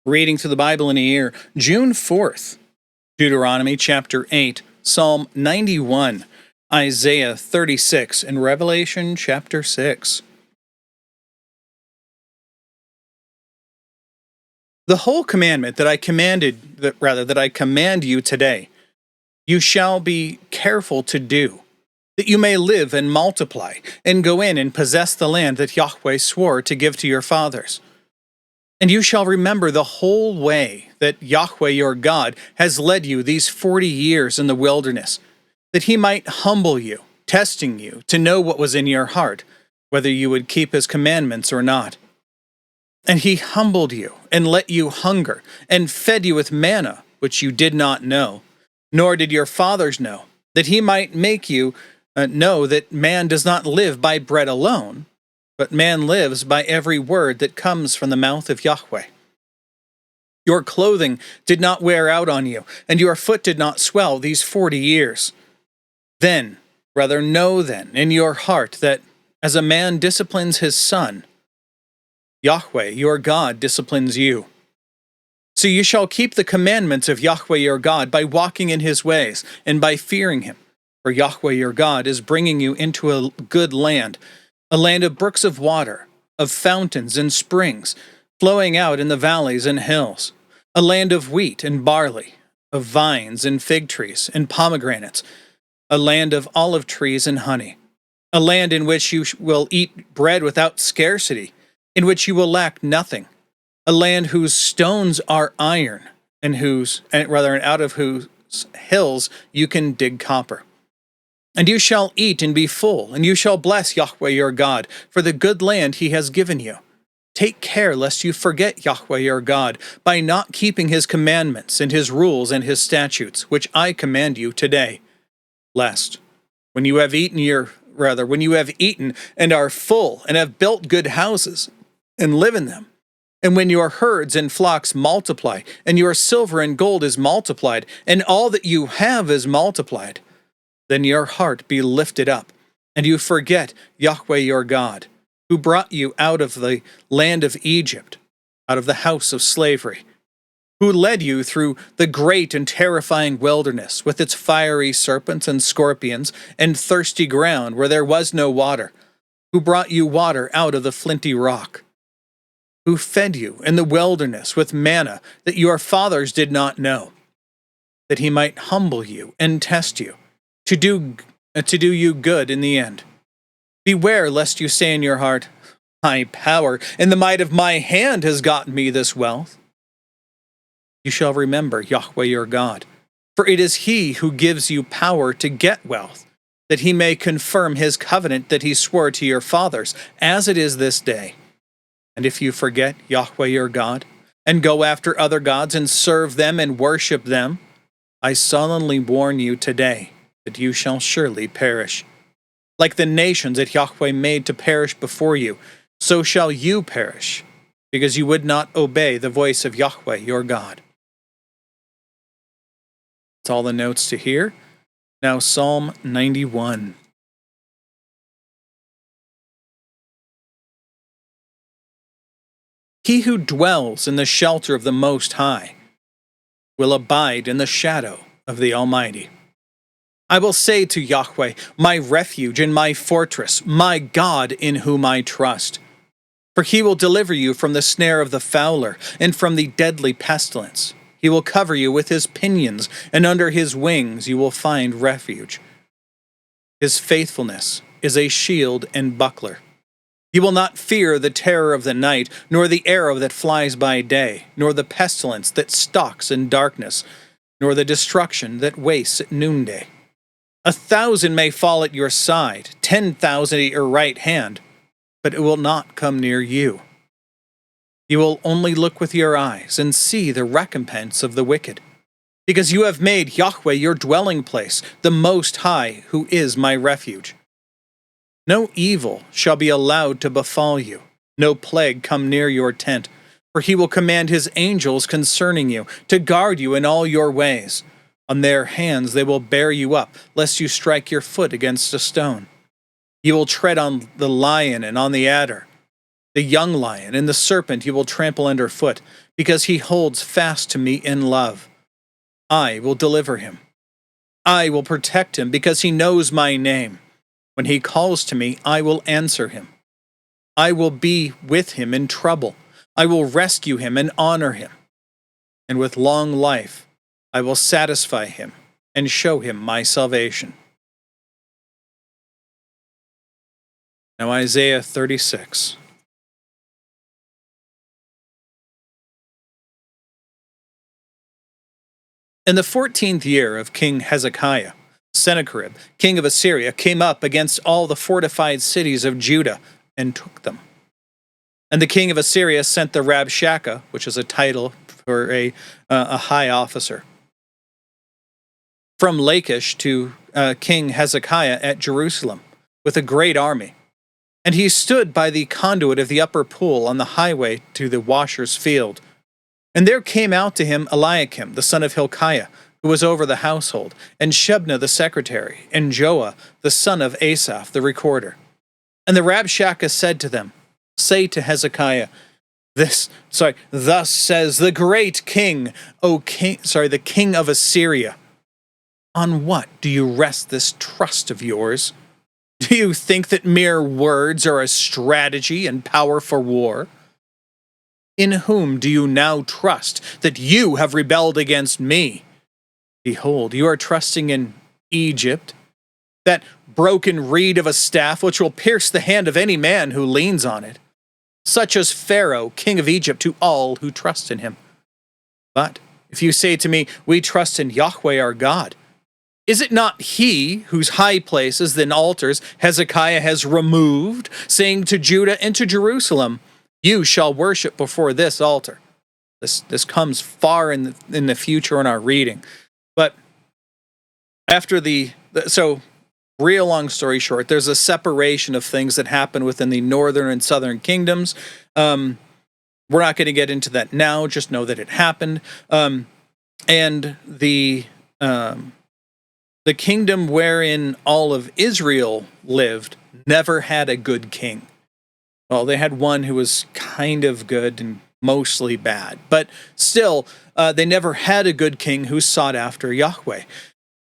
Reading through the Bible in a year, June 4th, Deuteronomy chapter 8, Psalm 91, Isaiah 36, and Revelation chapter 6. The whole commandment that I command you today, you shall be careful to do, that you may live and multiply, and go in and possess the land that Yahweh swore to give to your fathers. And you shall remember the whole way that Yahweh your God has led you these 40 years in the wilderness, that he might humble you, testing you to know what was in your heart, whether you would keep his commandments or not. And he humbled you and let you hunger, and fed you with manna, which you did not know, nor did your fathers know, that he might make you know that man does not live by bread alone, but man lives by every word that comes from the mouth of Yahweh. Your clothing did not wear out on you, and your foot did not swell these 40 years. Know then in your heart that as a man disciplines his son, Yahweh your God disciplines you. So you shall keep the commandments of Yahweh your God by walking in his ways and by fearing him. For Yahweh your God is bringing you into a good land, a land of brooks of water, of fountains and springs, flowing out in the valleys and hills, a land of wheat and barley, of vines and fig trees and pomegranates, a land of olive trees and honey, a land in which you will eat bread without scarcity, in which you will lack nothing, a land whose stones are iron, and out of whose hills you can dig copper. And you shall eat and be full, and you shall bless Yahweh your God for the good land he has given you. Take care lest you forget Yahweh your God by not keeping his commandments and his rules and his statutes, which I command you today. Lest, when you have eaten and are full, and have built good houses, and live in them, and when your herds and flocks multiply, and your silver and gold is multiplied, and all that you have is multiplied, then your heart be lifted up, and you forget Yahweh your God, who brought you out of the land of Egypt, out of the house of slavery, who led you through the great and terrifying wilderness with its fiery serpents and scorpions and thirsty ground where there was no water, who brought you water out of the flinty rock, who fed you in the wilderness with manna that your fathers did not know, that he might humble you and test you, to do you good in the end. Beware lest you say in your heart, my power and the might of my hand has gotten me this wealth. You shall remember Yahweh your God, for it is he who gives you power to get wealth, that he may confirm his covenant that he swore to your fathers, as it is this day. And if you forget Yahweh your God, and go after other gods and serve them and worship them, I solemnly warn you today that you shall surely perish. Like the nations that Yahweh made to perish before you, so shall you perish, because you would not obey the voice of Yahweh your God. That's all the notes to hear. Now Psalm 91. He who dwells in the shelter of the Most High will abide in the shadow of the Almighty. I will say to Yahweh, my refuge and my fortress, my God in whom I trust. For he will deliver you from the snare of the fowler and from the deadly pestilence. He will cover you with his pinions, and under his wings you will find refuge. His faithfulness is a shield and buckler. You will not fear the terror of the night, nor the arrow that flies by day, nor the pestilence that stalks in darkness, nor the destruction that wastes at noonday. 1,000 may fall at your side, 10,000 at your right hand, but it will not come near you. You will only look with your eyes and see the recompense of the wicked, because you have made Yahweh your dwelling place, the Most High, who is my refuge. No evil shall be allowed to befall you, no plague come near your tent, for he will command his angels concerning you, to guard you in all your ways. On their hands they will bear you up, lest you strike your foot against a stone. You will tread on the lion and on the adder. The young lion and the serpent you will trample underfoot, because he holds fast to me in love. I will deliver him. I will protect him, because he knows my name. When he calls to me, I will answer him. I will be with him in trouble. I will rescue him and honor him. And with long life, I will satisfy him and show him my salvation. Now Isaiah 36. In the 14th year of King Hezekiah, Sennacherib, king of Assyria, came up against all the fortified cities of Judah and took them. And the king of Assyria sent the Rabshakeh, which is a title for a high officer, from Lachish to King Hezekiah at Jerusalem with a great army. And he stood by the conduit of the upper pool on the highway to the washer's field. And there came out to him Eliakim, the son of Hilkiah, who was over the household, and Shebna the secretary, and Joah, the son of Asaph, the recorder. And the Rabshakeh said to them, Say to Hezekiah, thus says the great king, the king of Assyria. On what do you rest this trust of yours? Do you think that mere words are a strategy and power for war? In whom do you now trust that you have rebelled against me? Behold, you are trusting in Egypt, that broken reed of a staff which will pierce the hand of any man who leans on it, such as Pharaoh, king of Egypt, to all who trust in him. But if you say to me, We trust in Yahweh our God, is it not he whose high places and altars Hezekiah has removed, saying to Judah and to Jerusalem, You shall worship before this altar? This comes far in the future in our reading. But after real long story short, there's a separation of things that happen within the northern and southern kingdoms. We're not going to get into that now, just know that it happened. And the kingdom wherein all of Israel lived never had a good king. Well, they had one who was kind of good and mostly bad, but still, they never had a good king who sought after Yahweh.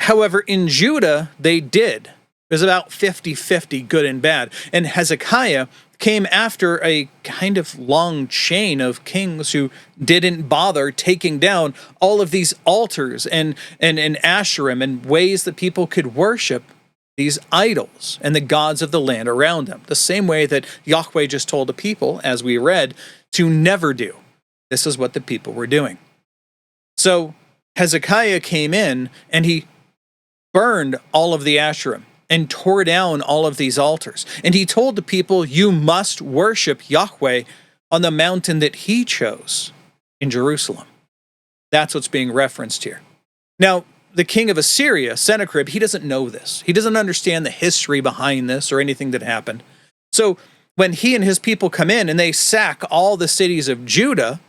However, in Judah, they did. It was about 50-50, good and bad. And Hezekiah came after a kind of long chain of kings who didn't bother taking down all of these altars and Asherim and ways that people could worship these idols and the gods of the land around them. The same way that Yahweh just told the people, as we read, to never do. This is what the people were doing. So Hezekiah came in and he burned all of the Asherim and tore down all of these altars. And he told the people, You must worship Yahweh on the mountain that he chose in Jerusalem. That's what's being referenced here. Now, the king of Assyria, Sennacherib, he doesn't know this. He doesn't understand the history behind this or anything that happened. So when he and his people come in and they sack all the cities of Judah,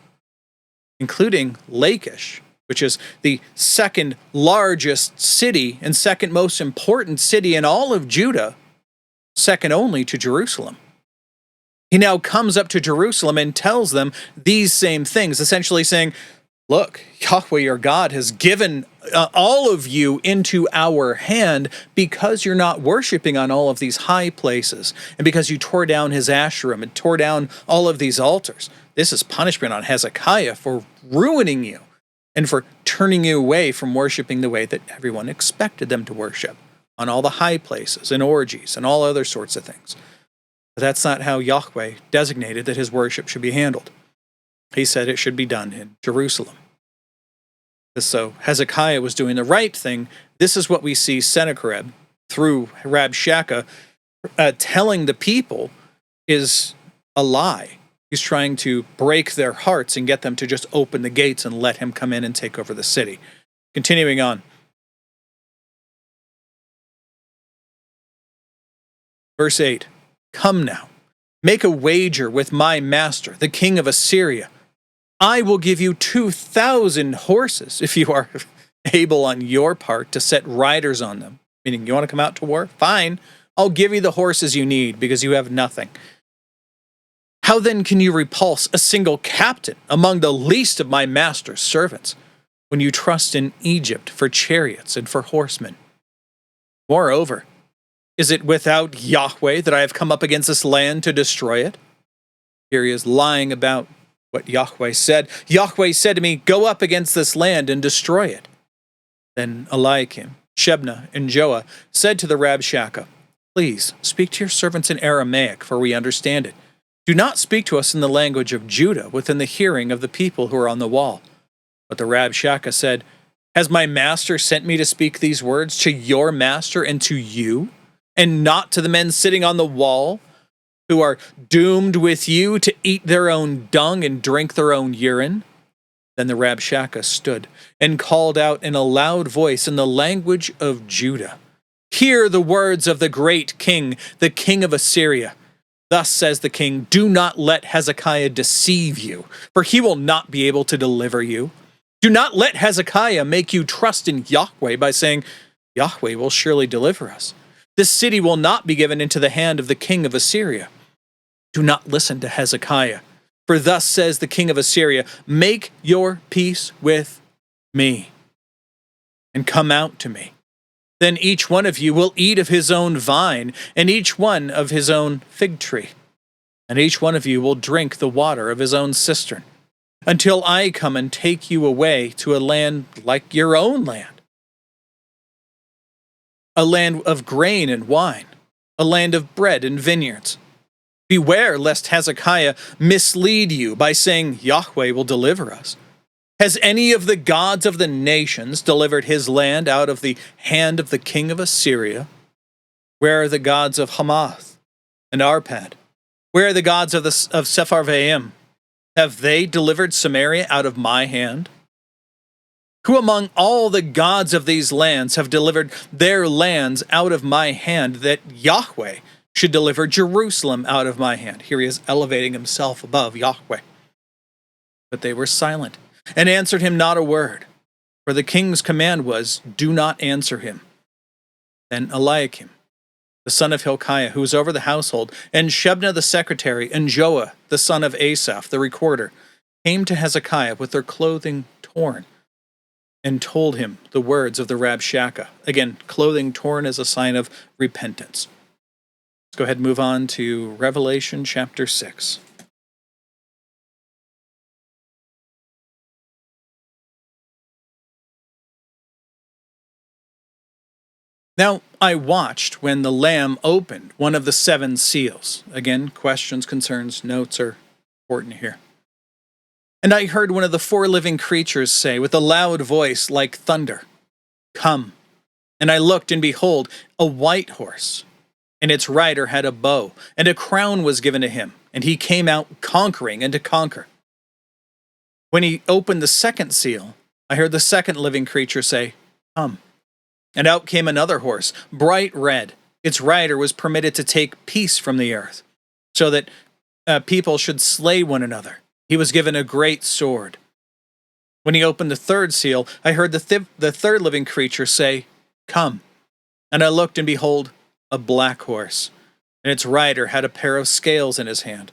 including Lachish, which is the second largest city and second most important city in all of Judah, second only to Jerusalem. He now comes up to Jerusalem and tells them these same things, essentially saying, Look, Yahweh your God has given all of you into our hand because you're not worshiping on all of these high places and because you tore down his Asherim and tore down all of these altars. This is punishment on Hezekiah for ruining you and for turning you away from worshiping the way that everyone expected them to worship, on all the high places and orgies and all other sorts of things. But that's not how Yahweh designated that his worship should be handled. He said it should be done in Jerusalem. So Hezekiah was doing the right thing. This is what we see Sennacherib, through Rabshakeh, telling the people is a lie. He's trying to break their hearts and get them to just open the gates and let him come in and take over the city. Continuing on. Verse 8, Come now, make a wager with my master, the king of Assyria. I will give you 2,000 horses if you are able on your part to set riders on them. Meaning, you want to come out to war? Fine, I'll give you the horses you need because you have nothing. How then can you repulse a single captain among the least of my master's servants, when you trust in Egypt for chariots and for horsemen? Moreover, is it without Yahweh that I have come up against this land to destroy it? Here he is lying about what Yahweh said. Yahweh said to me, go up against this land and destroy it. Then Eliakim, Shebna, and Joah said to the Rabshakeh, please speak to your servants in Aramaic, for we understand it. Do not speak to us in the language of Judah within the hearing of the people who are on the wall. But the Rabshakeh said, has my master sent me to speak these words to your master and to you, and not to the men sitting on the wall, who are doomed with you to eat their own dung and drink their own urine? Then the Rabshakeh stood and called out in a loud voice in the language of Judah, hear the words of the great king, the king of Assyria. Thus says the king, do not let Hezekiah deceive you, for he will not be able to deliver you. Do not let Hezekiah make you trust in Yahweh by saying, Yahweh will surely deliver us. This city will not be given into the hand of the king of Assyria. Do not listen to Hezekiah, for thus says the king of Assyria, make your peace with me, and come out to me. Then each one of you will eat of his own vine, and each one of his own fig tree, and each one of you will drink the water of his own cistern, until I come and take you away to a land like your own land, a land of grain and wine, a land of bread and vineyards. Beware lest Hezekiah mislead you by saying, Yahweh will deliver us. Has any of the gods of the nations delivered his land out of the hand of the king of Assyria? Where are the gods of Hamath and Arpad? Where are the gods of Sepharvaim? Have they delivered Samaria out of my hand? Who among all the gods of these lands have delivered their lands out of my hand, that Yahweh should deliver Jerusalem out of my hand? Here he is elevating himself above Yahweh. But they were silent, and answered him not a word, for the king's command was, do not answer him. Then Eliakim, the son of Hilkiah, who was over the household, and Shebna the secretary, and Joah, the son of Asaph, the recorder, came to Hezekiah with their clothing torn, and told him the words of the Rabshakeh. Again, clothing torn is a sign of repentance. Let's go ahead and move on to Revelation chapter 6. Now I watched when the Lamb opened one of the 7 seals. Again, questions, concerns, notes are important here. And I heard one of the 4 living creatures say with a loud voice like thunder, come. And I looked, and behold, a white horse, and its rider had a bow, and a crown was given to him, and he came out conquering and to conquer. When he opened the 2nd seal, I heard the 2nd living creature say, come. And out came another horse, bright red. Its rider was permitted to take peace from the earth, so that people should slay one another. He was given a great sword. When he opened the 3rd seal, I heard the 3rd living creature say, come. And I looked, and behold, a black horse, and its rider had a pair of scales in his hand.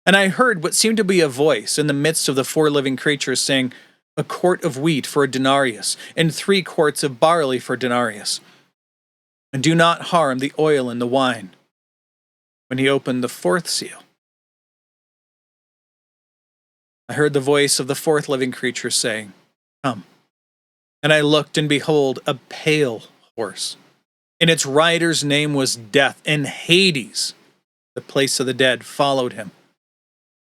And I heard what seemed to be a voice in the midst of the 4 living creatures saying, a quart of wheat for a denarius, and 3 quarts of barley for a denarius. And do not harm the oil and the wine. When he opened the 4th seal, I heard the voice of the 4th living creature saying, come. And I looked, and behold, a pale horse, and its rider's name was Death, and Hades, the place of the dead, followed him.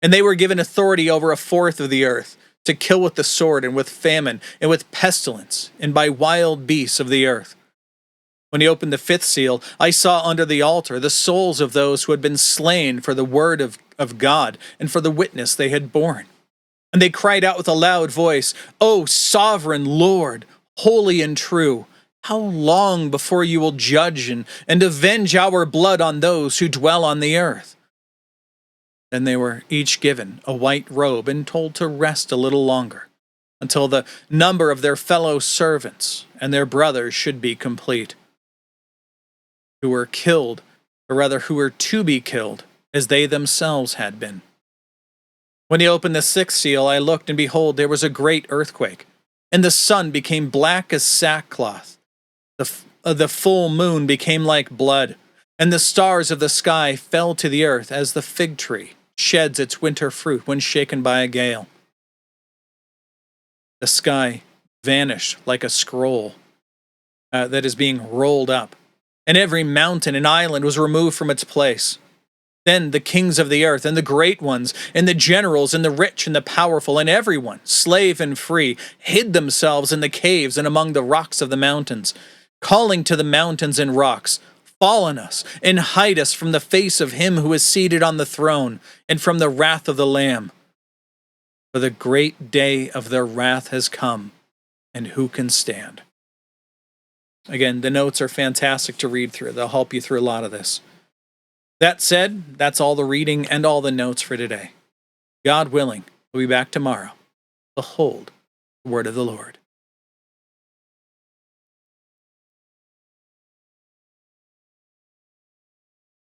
And they were given authority over 1/4 of the earth, to kill with the sword, and with famine, and with pestilence, and by wild beasts of the earth. When he opened the 5th seal, I saw under the altar the souls of those who had been slain for the word of God, and for the witness they had borne. And they cried out with a loud voice, O sovereign Lord, holy and true, how long before you will judge and avenge our blood on those who dwell on the earth? Then they were each given a white robe and told to rest a little longer, until the number of their fellow servants and their brothers should be complete, who were killed, or rather who were to be killed as they themselves had been. When he opened the sixth seal, I looked, and behold, there was a great earthquake, and the sun became black as sackcloth. The full moon became like blood, and the stars of the sky fell to the earth as the fig tree sheds its winter fruit when shaken by a gale. The sky vanished like a scroll that is being rolled up, and every mountain and island was removed from its place. Then the kings of the earth, and the great ones, and the generals, and the rich, and the powerful, and everyone, slave and free, hid themselves in the caves and among the rocks of the mountains, calling to the mountains and rocks, "Fall on us, and hide us from the face of him who is seated on the throne, and from the wrath of the Lamb. For the great day of their wrath has come, and who can stand?" Again, the notes are fantastic to read through. They'll help you through a lot of this. That said, that's all the reading and all the notes for today. God willing, we'll be back tomorrow. Behold, the word of the Lord.